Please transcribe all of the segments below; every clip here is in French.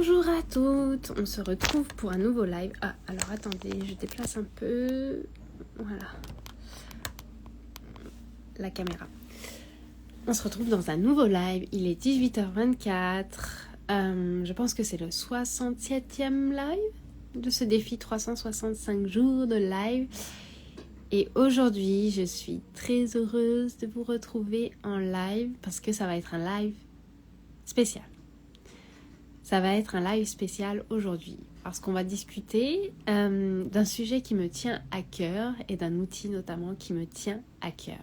Bonjour à toutes, on se retrouve pour un nouveau live. Ah, alors attendez, je déplace un peu, voilà, la caméra. On se retrouve dans un nouveau live, il est 18h24, je pense que c'est le 67e live de ce défi 365 jours de live. Et aujourd'hui, je suis très heureuse de vous retrouver en live parce que ça va être un live spécial. Ça va être un live spécial aujourd'hui parce qu'on va discuter d'un sujet qui me tient à cœur et d'un outil notamment qui me tient à cœur.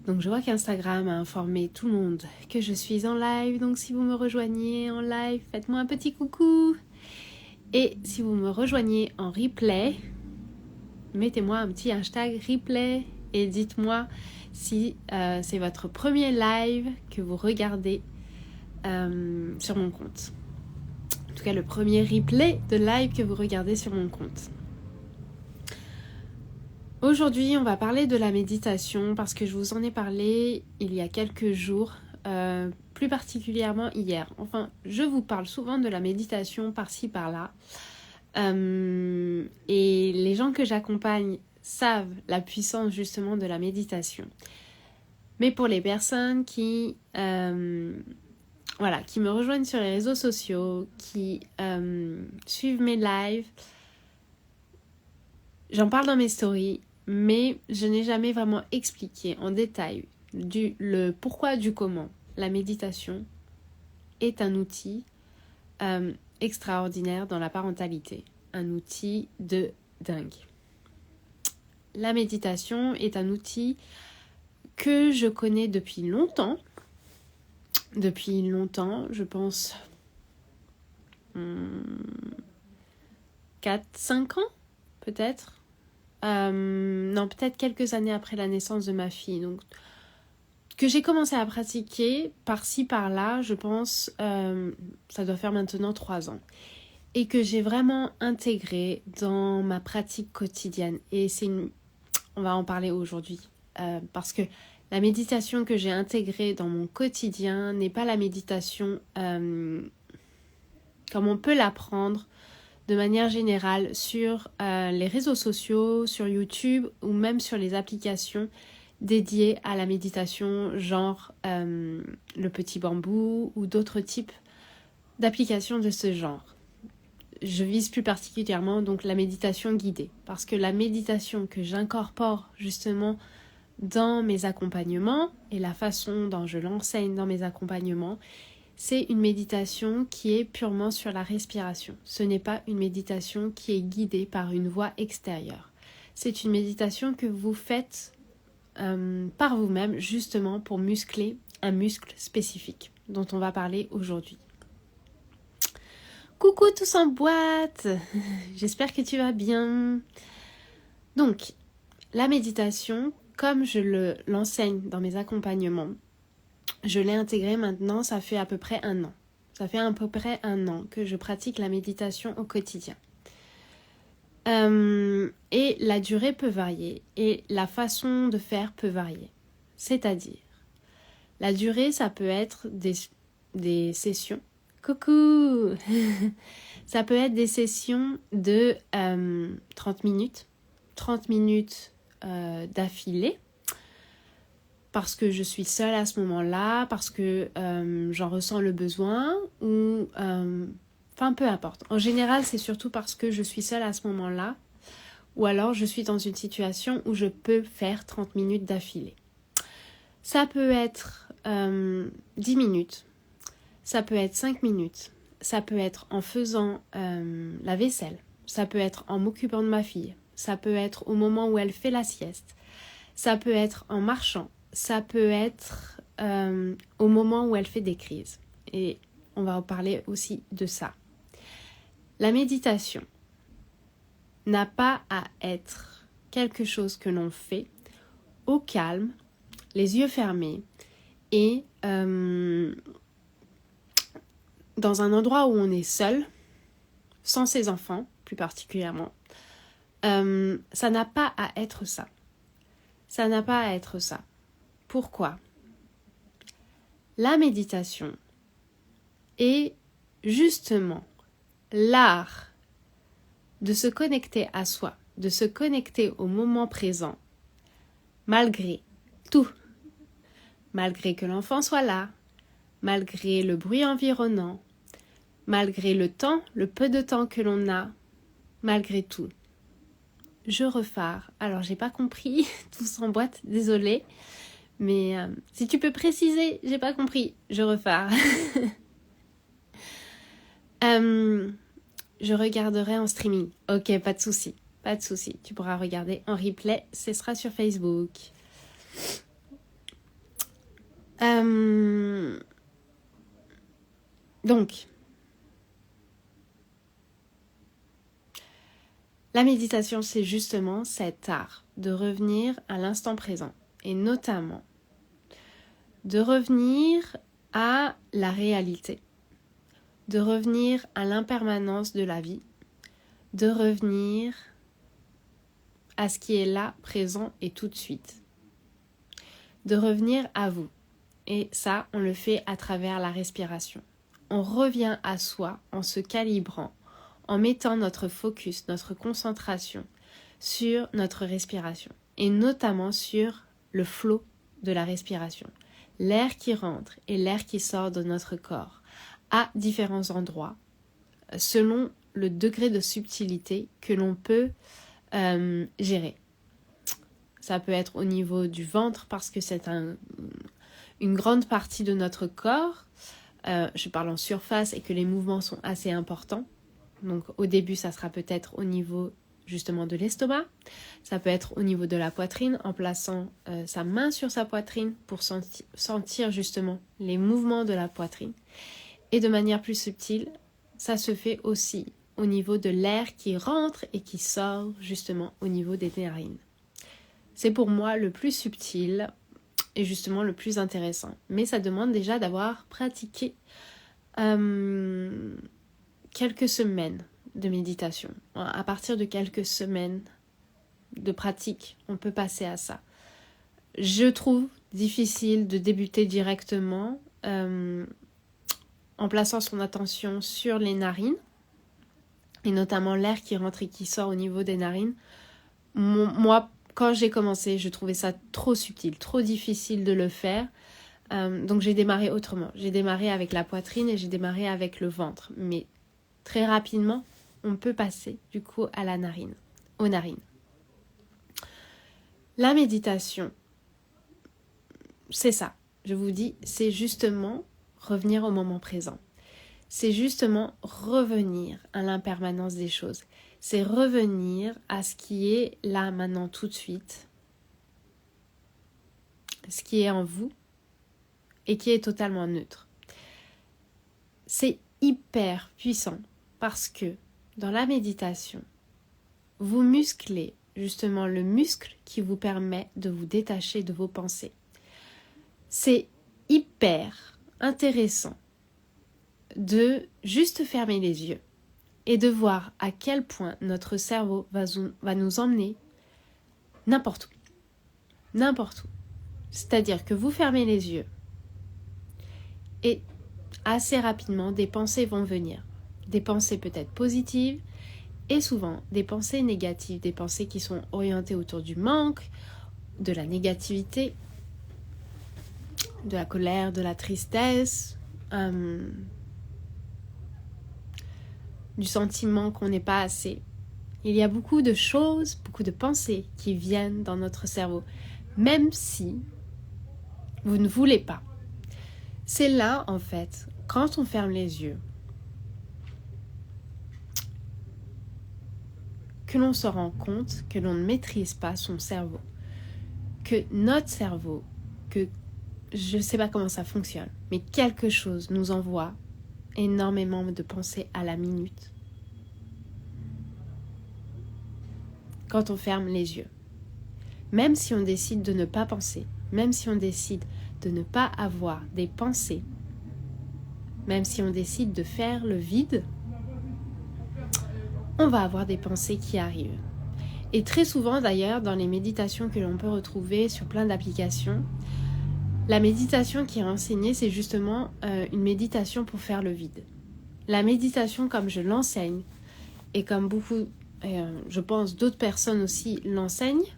Donc je vois qu'Instagram a informé tout le monde que je suis en live, donc si vous me rejoignez en live, faites-moi un petit coucou. Et si vous me rejoignez en replay, mettez-moi un petit hashtag replay et dites-moi si c'est votre premier live que vous regardez sur mon compte. En tout cas, le premier replay de live que vous regardez sur mon compte. Aujourd'hui, on va parler de la méditation parce que je vous en ai parlé il y a quelques jours, plus particulièrement hier. Enfin, je vous parle souvent de la méditation par-ci, par-là. Et les gens que j'accompagne savent la puissance justement de la méditation. Mais pour les personnes qui me rejoignent sur les réseaux sociaux, qui suivent mes lives, j'en parle dans mes stories, mais je n'ai jamais vraiment expliqué en détail le pourquoi du comment. La méditation est un outil extraordinaire dans la parentalité, un outil de dingue. La méditation est un outil que je connais depuis longtemps, je pense 4-5 ans peut-être. Non, peut-être quelques années après la naissance de ma fille. Donc, que j'ai commencé à pratiquer par-ci, par-là, je pense, ça doit faire maintenant 3 ans. Et que j'ai vraiment intégré dans ma pratique quotidienne. Et on va en parler aujourd'hui. Parce que la méditation que j'ai intégrée dans mon quotidien n'est pas la méditation comme on peut l'apprendre de manière générale sur les réseaux sociaux, sur YouTube ou même sur les applications dédiées à la méditation, genre le petit bambou ou d'autres types d'applications de ce genre. Je vise plus particulièrement donc la méditation guidée parce que la méditation que j'incorpore justement dans mes accompagnements et la façon dont je l'enseigne dans mes accompagnements, c'est une méditation qui est purement sur la respiration. Ce n'est pas une méditation qui est guidée par une voix extérieure. C'est une méditation que vous faites par vous-même justement pour muscler un muscle spécifique dont on va parler aujourd'hui. Coucou tous en boîte, j'espère que tu vas bien. Donc, la méditation, comme je l'enseigne dans mes accompagnements, je l'ai intégrée maintenant, ça fait à peu près 1 an. Ça fait à peu près 1 an que je pratique la méditation au quotidien. Et la durée peut varier et la façon de faire peut varier. C'est-à-dire, la durée, ça peut être des sessions. Coucou. Ça peut être des sessions de 30 minutes. 30 minutes d'affilée. Parce que je suis seule à ce moment-là, parce que j'en ressens le besoin, ou peu importe. En général, c'est surtout parce que je suis seule à ce moment-là, ou alors je suis dans une situation où je peux faire 30 minutes d'affilée. Ça peut être 10 minutes, ça peut être 5 minutes, ça peut être en faisant la vaisselle, ça peut être en m'occupant de ma fille, ça peut être au moment où elle fait la sieste, ça peut être en marchant, ça peut être au moment où elle fait des crises. Et on va en parler aussi de ça. La méditation n'a pas à être quelque chose que l'on fait au calme, les yeux fermés et dans un endroit où on est seul, sans ses enfants plus particulièrement. Ça n'a pas à être ça. Ça n'a pas à être ça. Pourquoi ? La méditation est justement l'art de se connecter à soi, de se connecter au moment présent, malgré tout, malgré que l'enfant soit là, malgré le bruit environnant, malgré le temps, le peu de temps que l'on a, malgré tout. Je repars. Alors, j'ai pas compris, tout s'emboîte, désolée. Mais si tu peux préciser, j'ai pas compris, je repars. Je regarderai en streaming. Ok, pas de souci, pas de souci. Tu pourras regarder en replay, ce sera sur Facebook. Donc, la méditation, c'est justement cet art de revenir à l'instant présent et notamment de revenir à la réalité, de revenir à l'impermanence de la vie, de revenir à ce qui est là, présent et tout de suite, de revenir à vous. Et ça, on le fait à travers la respiration. On revient à soi en se calibrant, en mettant notre focus, notre concentration sur notre respiration et notamment sur le flot de la respiration. L'air qui rentre et l'air qui sort de notre corps à différents endroits selon le degré de subtilité que l'on peut gérer. Ça peut être au niveau du ventre parce que c'est une grande partie de notre corps. Je parle en surface et que les mouvements sont assez importants. Donc au début, ça sera peut-être au niveau justement de l'estomac. Ça peut être au niveau de la poitrine en plaçant sa main sur sa poitrine pour sentir justement les mouvements de la poitrine. Et de manière plus subtile, ça se fait aussi au niveau de l'air qui rentre et qui sort justement au niveau des narines. C'est pour moi le plus subtil et justement le plus intéressant. Mais ça demande déjà d'avoir pratiqué quelques semaines de méditation. À partir de quelques semaines de pratique, on peut passer à ça. Je trouve difficile de débuter directement en plaçant son attention sur les narines et notamment l'air qui rentre et qui sort au niveau des narines. Moi, quand j'ai commencé, je trouvais ça trop subtil, trop difficile de le faire. Donc j'ai démarré autrement. J'ai démarré avec la poitrine et j'ai démarré avec le ventre. Mais très rapidement, on peut passer du coup à la narine, aux narines. La méditation, c'est ça. Je vous dis, c'est justement revenir au moment présent. C'est justement revenir à l'impermanence des choses. C'est revenir à ce qui est là, maintenant, tout de suite. Ce qui est en vous et qui est totalement neutre. C'est hyper puissant parce que dans la méditation, vous musclez justement le muscle qui vous permet de vous détacher de vos pensées. C'est hyper intéressant de juste fermer les yeux et de voir à quel point notre cerveau va nous emmener n'importe où. N'importe où. C'est-à-dire que vous fermez les yeux et assez rapidement, des pensées vont venir. Des pensées peut-être positives et souvent des pensées négatives, des pensées qui sont orientées autour du manque, de la négativité, de la colère, de la tristesse, du sentiment qu'on n'est pas assez. Il y a beaucoup de choses, beaucoup de pensées qui viennent dans notre cerveau, même si vous ne voulez pas. C'est là, en fait, quand on ferme les yeux, que l'on se rend compte que l'on ne maîtrise pas son cerveau. Que notre cerveau, que je ne sais pas comment ça fonctionne, mais quelque chose nous envoie énormément de pensées à la minute. Quand on ferme les yeux. Même si on décide de ne pas penser, même si on décide de ne pas avoir des pensées, même si on décide de faire le vide, on va avoir des pensées qui arrivent. Et très souvent d'ailleurs, dans les méditations que l'on peut retrouver sur plein d'applications, la méditation qui est enseignée, c'est justement une méditation pour faire le vide. La méditation, comme je l'enseigne, et comme beaucoup, je pense, d'autres personnes aussi l'enseignent,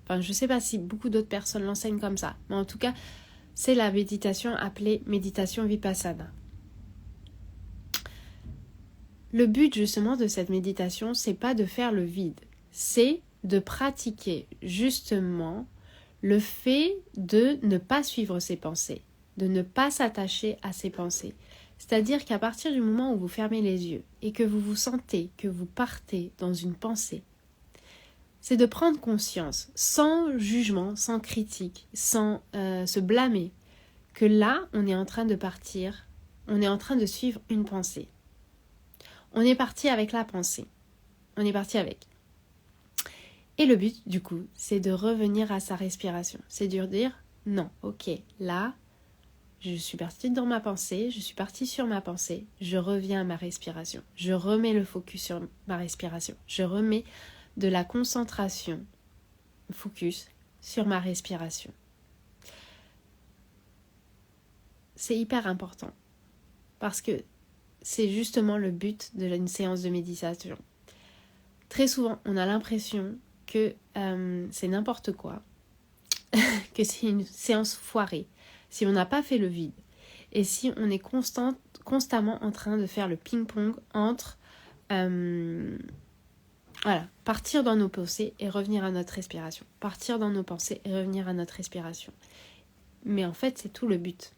enfin, je ne sais pas si beaucoup d'autres personnes l'enseignent comme ça, mais en tout cas, c'est la méditation appelée méditation vipassana. Le but justement de cette méditation, c'est pas de faire le vide, c'est de pratiquer justement le fait de ne pas suivre ses pensées, de ne pas s'attacher à ses pensées. C'est-à-dire qu'à partir du moment où vous fermez les yeux et que vous vous sentez que vous partez dans une pensée, c'est de prendre conscience, sans jugement, sans critique, sans se blâmer, que là, on est en train de partir, on est en train de suivre une pensée. On est parti avec la pensée. On est parti avec. Et le but, du coup, c'est de revenir à sa respiration. C'est de dire, non, ok, là, je suis partie dans ma pensée, je suis partie sur ma pensée, je reviens à ma respiration. Je remets le focus sur ma respiration. Je remets de la concentration, focus, sur ma respiration. C'est hyper important. Parce que c'est justement le but d'une séance de méditation. Très souvent, on a l'impression que c'est n'importe quoi, que c'est une séance foirée, si on n'a pas fait le vide, et si on est constamment en train de faire le ping-pong entre partir dans nos pensées et revenir à notre respiration, partir dans nos pensées et revenir à notre respiration. Mais en fait, c'est tout le but.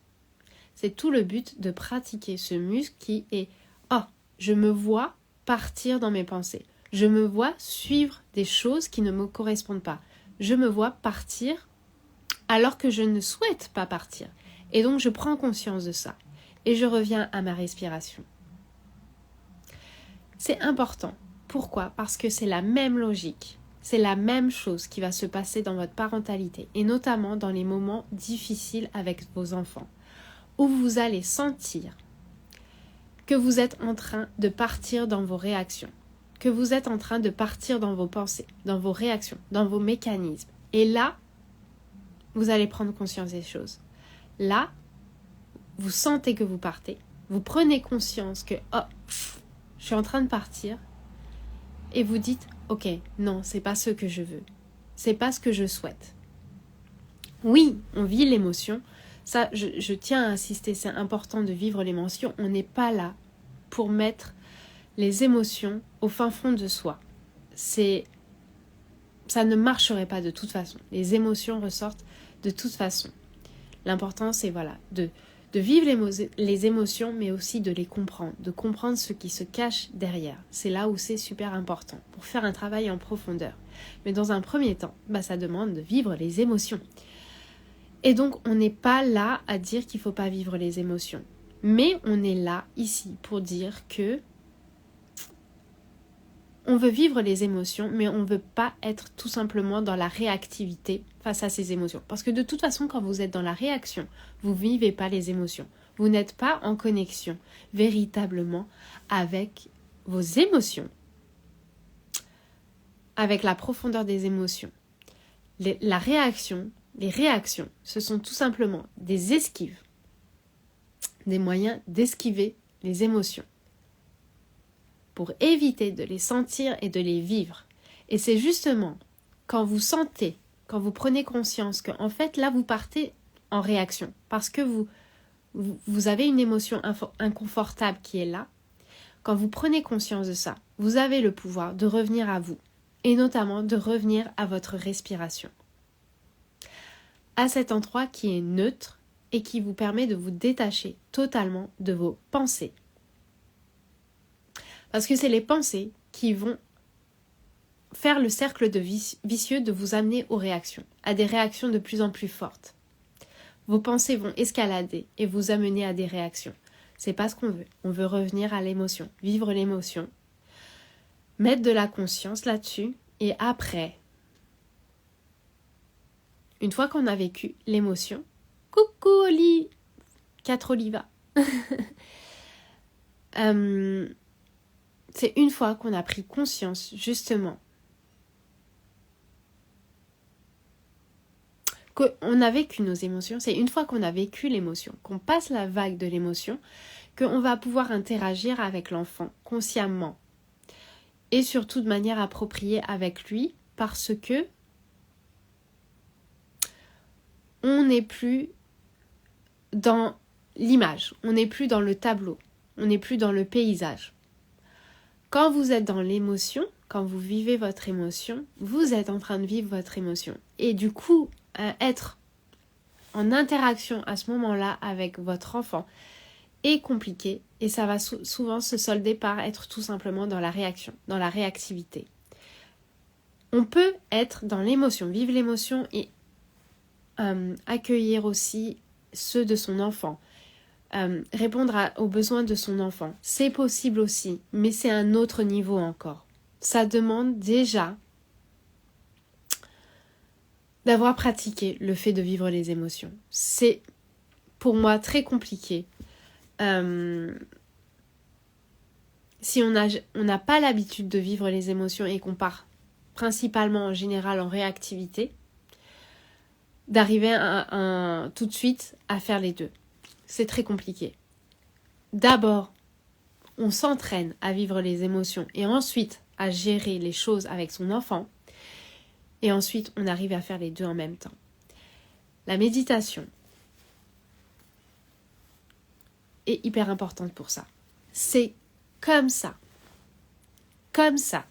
C'est tout le but de pratiquer ce muscle qui est « Oh, je me vois partir dans mes pensées. Je me vois suivre des choses qui ne me correspondent pas. Je me vois partir alors que je ne souhaite pas partir. Et donc, je prends conscience de ça. Et je reviens à ma respiration. » C'est important. Pourquoi ? Parce que c'est la même logique. C'est la même chose qui va se passer dans votre parentalité. Et notamment dans les moments difficiles avec vos enfants, où vous allez sentir que vous êtes en train de partir dans vos réactions, que vous êtes en train de partir dans vos pensées, dans vos réactions, dans vos mécanismes. Et là, vous allez prendre conscience des choses. Là, vous sentez que vous partez, vous prenez conscience que je suis en train de partir, et vous dites ok, non, c'est pas ce que je veux, c'est pas ce que je souhaite. Oui, on vit l'émotion. Ça, je tiens à insister, c'est important de vivre l'émotion. On n'est pas là pour mettre les émotions au fin fond de soi. Ça ne marcherait pas de toute façon. Les émotions ressortent de toute façon. L'important, c'est de vivre les émotions, mais aussi de les comprendre, de comprendre ce qui se cache derrière. C'est là où c'est super important, pour faire un travail en profondeur. Mais dans un premier temps, ça demande de vivre les émotions. Et donc, on n'est pas là à dire qu'il ne faut pas vivre les émotions. Mais on est là, ici, pour dire que on veut vivre les émotions, mais on ne veut pas être tout simplement dans la réactivité face à ces émotions. Parce que de toute façon, quand vous êtes dans la réaction, vous ne vivez pas les émotions. Vous n'êtes pas en connexion véritablement avec vos émotions, avec la profondeur des émotions. Les réactions, ce sont tout simplement des esquives, des moyens d'esquiver les émotions pour éviter de les sentir et de les vivre. Et c'est justement quand vous sentez, quand vous prenez conscience qu'en fait là vous partez en réaction parce que vous avez une émotion inconfortable qui est là, quand vous prenez conscience de ça, vous avez le pouvoir de revenir à vous et notamment de revenir à votre respiration. À cet endroit qui est neutre et qui vous permet de vous détacher totalement de vos pensées. Parce que c'est les pensées qui vont faire le cercle vicieux de vous amener aux réactions, à des réactions de plus en plus fortes. Vos pensées vont escalader et vous amener à des réactions. C'est pas ce qu'on veut. On veut revenir à l'émotion, vivre l'émotion, mettre de la conscience là-dessus et après, une fois qu'on a vécu l'émotion, coucou Oli, 4 Oliva. C'est une fois qu'on a pris conscience, justement, qu'on a vécu nos émotions, c'est une fois qu'on a vécu l'émotion, qu'on passe la vague de l'émotion, qu'on va pouvoir interagir avec l'enfant consciemment et surtout de manière appropriée avec lui parce que on n'est plus dans l'image, on n'est plus dans le tableau, on n'est plus dans le paysage. Quand vous êtes dans l'émotion, quand vous vivez votre émotion, vous êtes en train de vivre votre émotion. Et du coup, être en interaction à ce moment-là avec votre enfant est compliqué et ça va souvent se solder par être tout simplement dans la réaction, dans la réactivité. On peut être dans l'émotion, vivre l'émotion et accueillir aussi ceux de son enfant, répondre aux besoins de son enfant. C'est possible aussi, mais c'est un autre niveau encore. Ça demande déjà d'avoir pratiqué le fait de vivre les émotions. C'est pour moi très compliqué. Si on n'a pas l'habitude de vivre les émotions et qu'on part principalement en général en réactivité, d'arriver tout de suite à faire les deux. C'est très compliqué. D'abord, on s'entraîne à vivre les émotions et ensuite à gérer les choses avec son enfant. Et ensuite, on arrive à faire les deux en même temps. La méditation est hyper importante pour ça. C'est comme ça. Comme ça.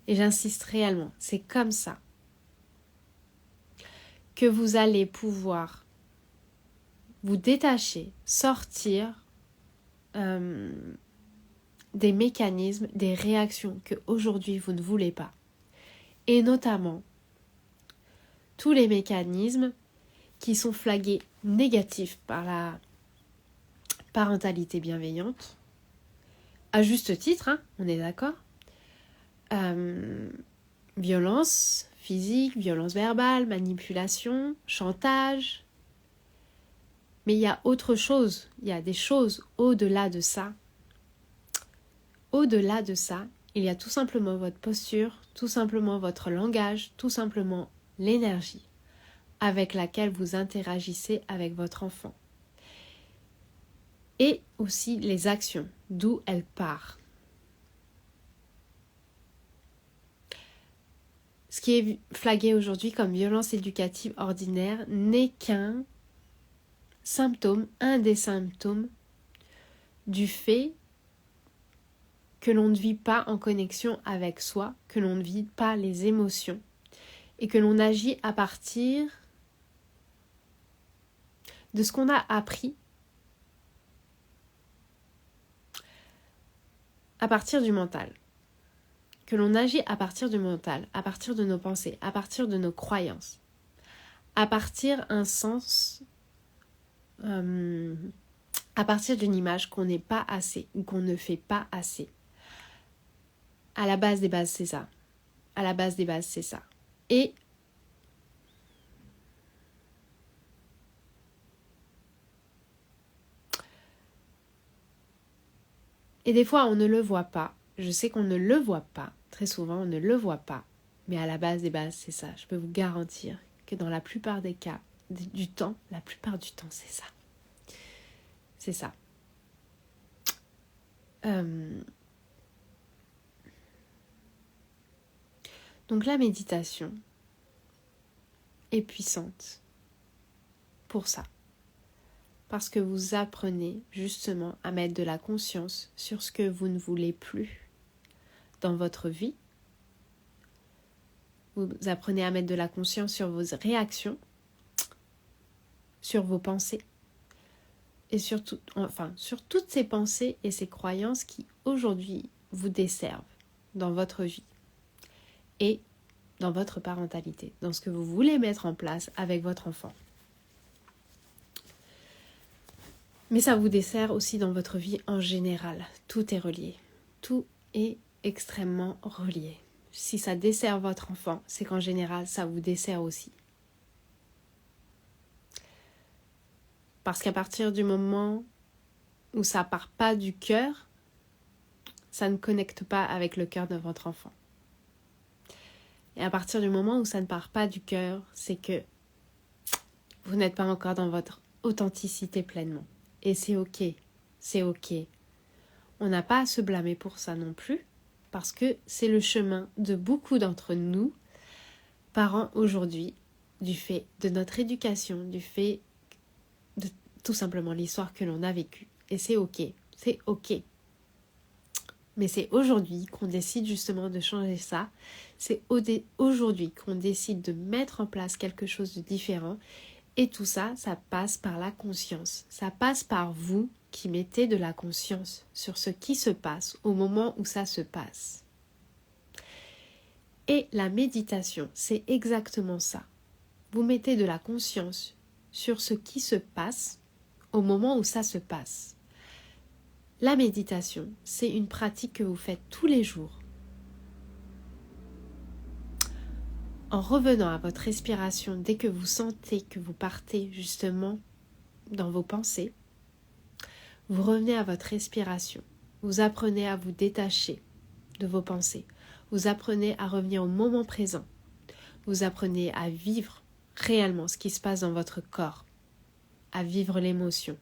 Et j'insiste réellement, c'est comme ça que vous allez pouvoir vous détacher, sortir des mécanismes, des réactions que aujourd'hui vous ne voulez pas. Et notamment, tous les mécanismes qui sont flagués négatifs par la parentalité bienveillante, à juste titre, on est d'accord, violence physique, violence verbale, manipulation, chantage. Mais il y a autre chose, il y a des choses au-delà de ça. Au-delà de ça, il y a tout simplement votre posture, tout simplement votre langage, tout simplement l'énergie avec laquelle vous interagissez avec votre enfant. Et aussi les actions, d'où elles partent. Ce qui est flagué aujourd'hui comme violence éducative ordinaire n'est qu'un symptôme, un des symptômes du fait que l'on ne vit pas en connexion avec soi, que l'on ne vit pas les émotions et que l'on agit à partir de ce qu'on a appris, à partir du mental. Que l'on agit à partir du mental, à partir de nos pensées, à partir de nos croyances, à partir à partir d'une image qu'on n'est pas assez ou qu'on ne fait pas assez. À la base des bases, c'est ça. À la base des bases, c'est ça. Et des fois, on ne le voit pas. Je sais qu'on ne le voit pas. Très souvent, on ne le voit pas. Mais à la base des bases, c'est ça. Je peux vous garantir que dans la plupart des cas, du temps, la plupart du temps, c'est ça. C'est ça. Donc la méditation est puissante pour ça. Parce que vous apprenez justement à mettre de la conscience sur ce que vous ne voulez plus dans votre vie. Vous apprenez à mettre de la conscience sur vos réactions, sur vos pensées, et sur toutes ces pensées et ces croyances qui aujourd'hui vous desservent dans votre vie et dans votre parentalité, dans ce que vous voulez mettre en place avec votre enfant. Mais ça vous dessert aussi dans votre vie en général. Tout est relié. Tout est extrêmement relié. Si ça dessert votre enfant, c'est qu'en général, ça vous dessert aussi. Parce qu'à partir du moment où ça part pas du cœur, ça ne connecte pas avec le cœur de votre enfant. Et à partir du moment où ça ne part pas du cœur, c'est que vous n'êtes pas encore dans votre authenticité pleinement. Et c'est ok, c'est ok. On n'a pas à se blâmer pour ça non plus, parce que c'est le chemin de beaucoup d'entre nous, parents aujourd'hui, du fait de notre éducation, du fait de tout simplement l'histoire que l'on a vécue. Et c'est ok, c'est ok. Mais c'est aujourd'hui qu'on décide justement de changer ça. C'est aujourd'hui qu'on décide de mettre en place quelque chose de différent. Et tout ça, ça passe par la conscience. Ça passe par vous qui mettez de la conscience sur ce qui se passe au moment où ça se passe. Et la méditation, c'est exactement ça. Vous mettez de la conscience sur ce qui se passe au moment où ça se passe. La méditation, c'est une pratique que vous faites tous les jours. En revenant à votre respiration, dès que vous sentez que vous partez justement dans vos pensées, vous revenez à votre respiration. Vous apprenez à vous détacher de vos pensées. Vous apprenez à revenir au moment présent. Vous apprenez à vivre réellement ce qui se passe dans votre corps, à vivre l'émotion.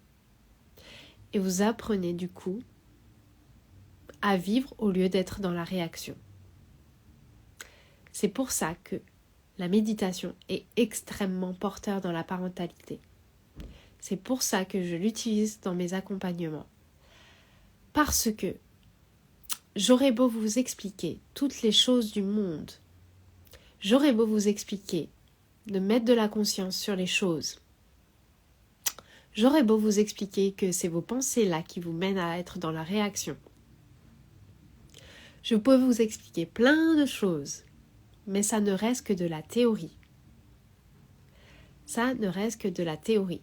Et vous apprenez du coup à vivre au lieu d'être dans la réaction. C'est pour ça que la méditation est extrêmement porteur dans la parentalité. C'est pour ça que je l'utilise dans mes accompagnements. Parce que j'aurais beau vous expliquer toutes les choses du monde, j'aurais beau vous expliquer de mettre de la conscience sur les choses, j'aurais beau vous expliquer que c'est vos pensées là qui vous mènent à être dans la réaction. Je peux vous expliquer plein de choses, mais ça ne reste que de la théorie. Ça ne reste que de la théorie.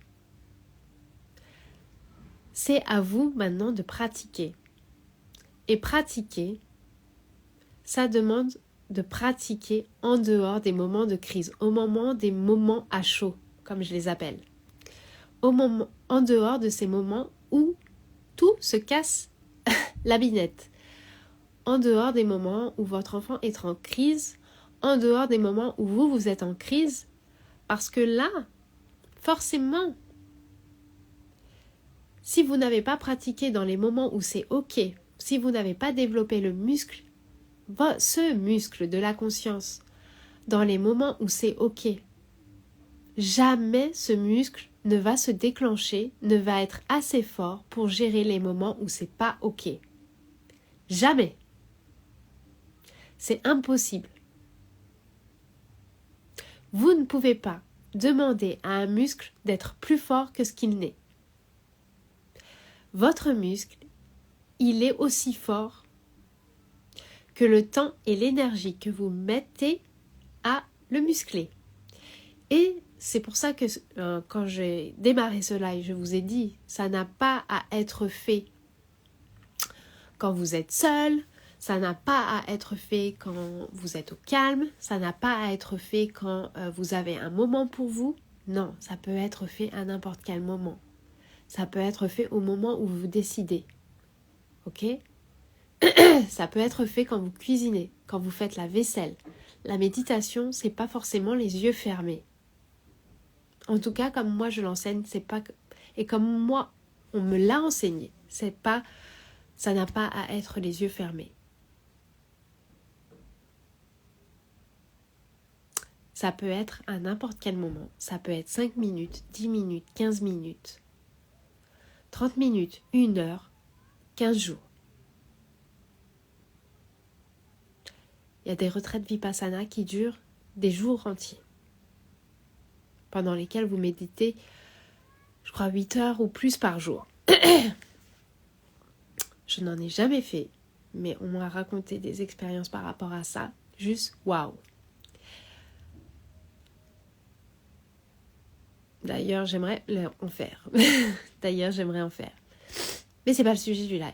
C'est à vous maintenant de pratiquer. Et pratiquer, ça demande de pratiquer en dehors des moments de crise, au moment des moments à chaud, comme je les appelle. En dehors de ces moments où tout se casse la binette. En dehors des moments où votre enfant est en crise, en dehors des moments où vous êtes en crise, parce que là, forcément, si vous n'avez pas pratiqué dans les moments où c'est ok, si vous n'avez pas développé le muscle, ce muscle de la conscience, dans les moments où c'est ok, jamais ce muscle ne va se déclencher, ne va être assez fort pour gérer les moments où c'est pas ok. Jamais. C'est impossible. Vous ne pouvez pas demander à un muscle d'être plus fort que ce qu'il n'est. Votre muscle, il est aussi fort que le temps et l'énergie que vous mettez à le muscler. Et c'est pour ça que quand j'ai démarré ce live, je vous ai dit, ça n'a pas à être fait quand vous êtes seul, ça n'a pas à être fait quand vous êtes au calme, ça n'a pas à être fait quand vous avez un moment pour vous. Non, ça peut être fait à n'importe quel moment. Ça peut être fait au moment où vous décidez. Ok ? Ça peut être fait quand vous cuisinez, quand vous faites la vaisselle. La méditation, c'est pas forcément les yeux fermés. En tout cas, comme moi je l'enseigne, c'est pas que... Et comme moi, on me l'a enseigné, c'est pas... Ça n'a pas à être les yeux fermés. Ça peut être à n'importe quel moment. Ça peut être 5 minutes, 10 minutes, 15 minutes, 30 minutes, 1 heure, 15 jours. Il y a des retraites Vipassana qui durent des jours entiers, pendant lesquels vous méditez, je crois, 8 heures ou plus par jour. Je n'en ai jamais fait, mais on m'a raconté des expériences par rapport à ça. Juste waouh! D'ailleurs, j'aimerais en faire. Mais c'est pas le sujet du live.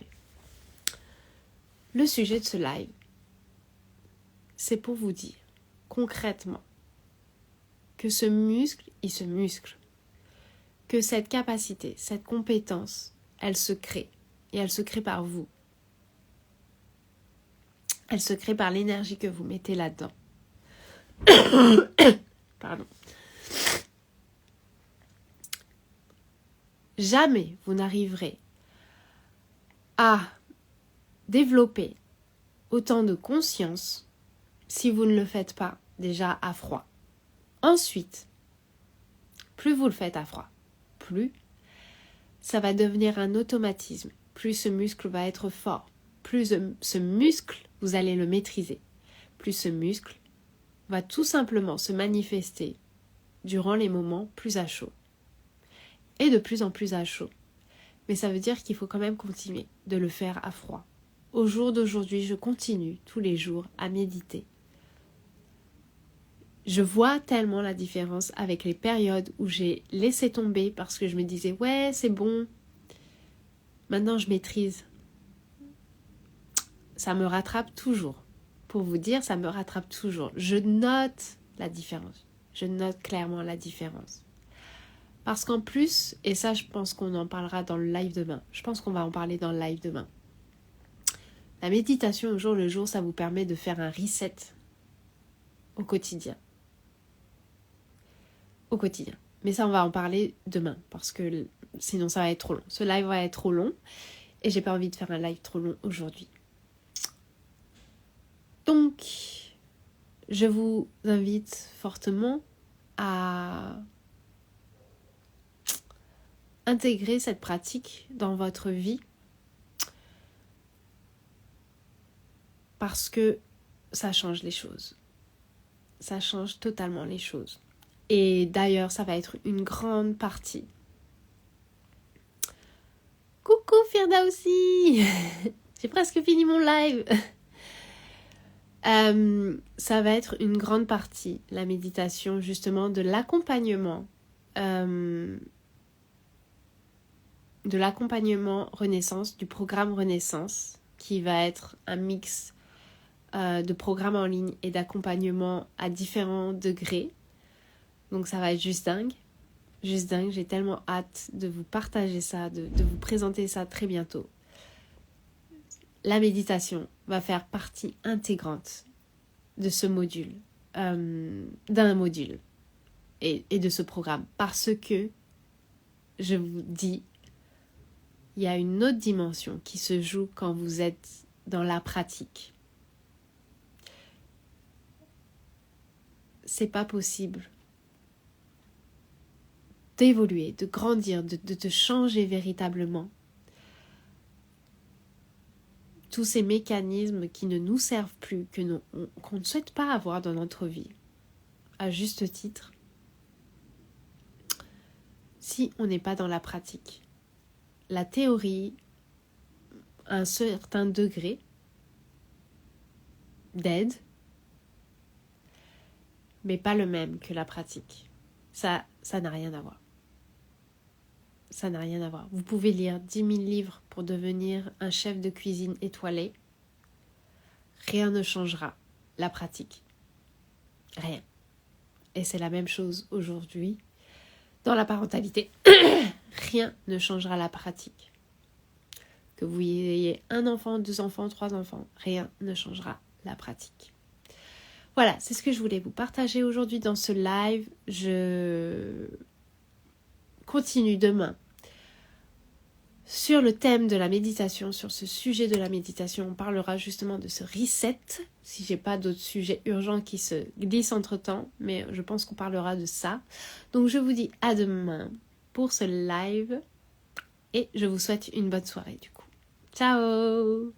Le sujet de ce live, c'est pour vous dire concrètement que ce muscle, il se muscle. Que cette capacité, cette compétence, elle se crée. Et elle se crée par vous. Elle se crée par l'énergie que vous mettez là-dedans. Pardon. Jamais vous n'arriverez à développer autant de conscience si vous ne le faites pas déjà à froid. Ensuite, plus vous le faites à froid, plus ça va devenir un automatisme. Plus ce muscle va être fort, plus ce muscle, vous allez le maîtriser. Plus ce muscle va tout simplement se manifester durant les moments plus à chaud. Et de plus en plus à chaud. Mais ça veut dire qu'il faut quand même continuer de le faire à froid. Au jour d'aujourd'hui, je continue tous les jours à méditer. Je vois tellement la différence avec les périodes où j'ai laissé tomber parce que je me disais « ouais, c'est bon ». Maintenant, je maîtrise. Ça me rattrape toujours. Pour vous dire, ça me rattrape toujours. Je note la différence. Je note clairement la différence. Parce qu'en plus, et ça je pense qu'on en parlera dans le live demain, je pense qu'on va en parler dans le live demain. La méditation au jour le jour, ça vous permet de faire un reset au quotidien. Au quotidien. Mais ça on va en parler demain, parce que sinon ça va être trop long. Ce live va être trop long, et j'ai pas envie de faire un live trop long aujourd'hui. Donc, je vous invite fortement à intégrer cette pratique dans votre vie parce que ça change les choses. Ça change totalement les choses. Et d'ailleurs, ça va être une grande partie. Coucou Firda aussi. J'ai presque fini mon live. Ça va être une grande partie, la méditation, justement, de l'accompagnement Renaissance, du programme Renaissance, qui va être un mix de programmes en ligne et d'accompagnement à différents degrés. Donc ça va être juste dingue. Juste dingue, j'ai tellement hâte de vous partager ça, de vous présenter ça très bientôt. La méditation va faire partie intégrante de ce module, d'un module et de ce programme. Parce que, je vous dis, il y a une autre dimension qui se joue quand vous êtes dans la pratique. C'est pas possible d'évoluer, de grandir, de te changer véritablement. Tous ces mécanismes qui ne nous servent plus, qu'on ne souhaite pas avoir dans notre vie, à juste titre, si on n'est pas dans la pratique. La théorie, à un certain degré d'aide, mais pas le même que la pratique. Ça n'a rien à voir. Ça n'a rien à voir. Vous pouvez lire 10 000 livres pour devenir un chef de cuisine étoilé. Rien ne changera la pratique. Rien. Et c'est la même chose aujourd'hui dans la parentalité. Rien ne changera la pratique. Que vous ayez un enfant, 2 enfants, 3 enfants, rien ne changera la pratique. Voilà, c'est ce que je voulais vous partager aujourd'hui dans ce live. Je continue demain sur le thème de la méditation, sur ce sujet de la méditation. On parlera justement de ce reset, si j'ai pas d'autres sujets urgents qui se glissent entre-temps, mais je pense qu'on parlera de ça. Donc je vous dis à demain pour ce live et je vous souhaite une bonne soirée du coup. Ciao!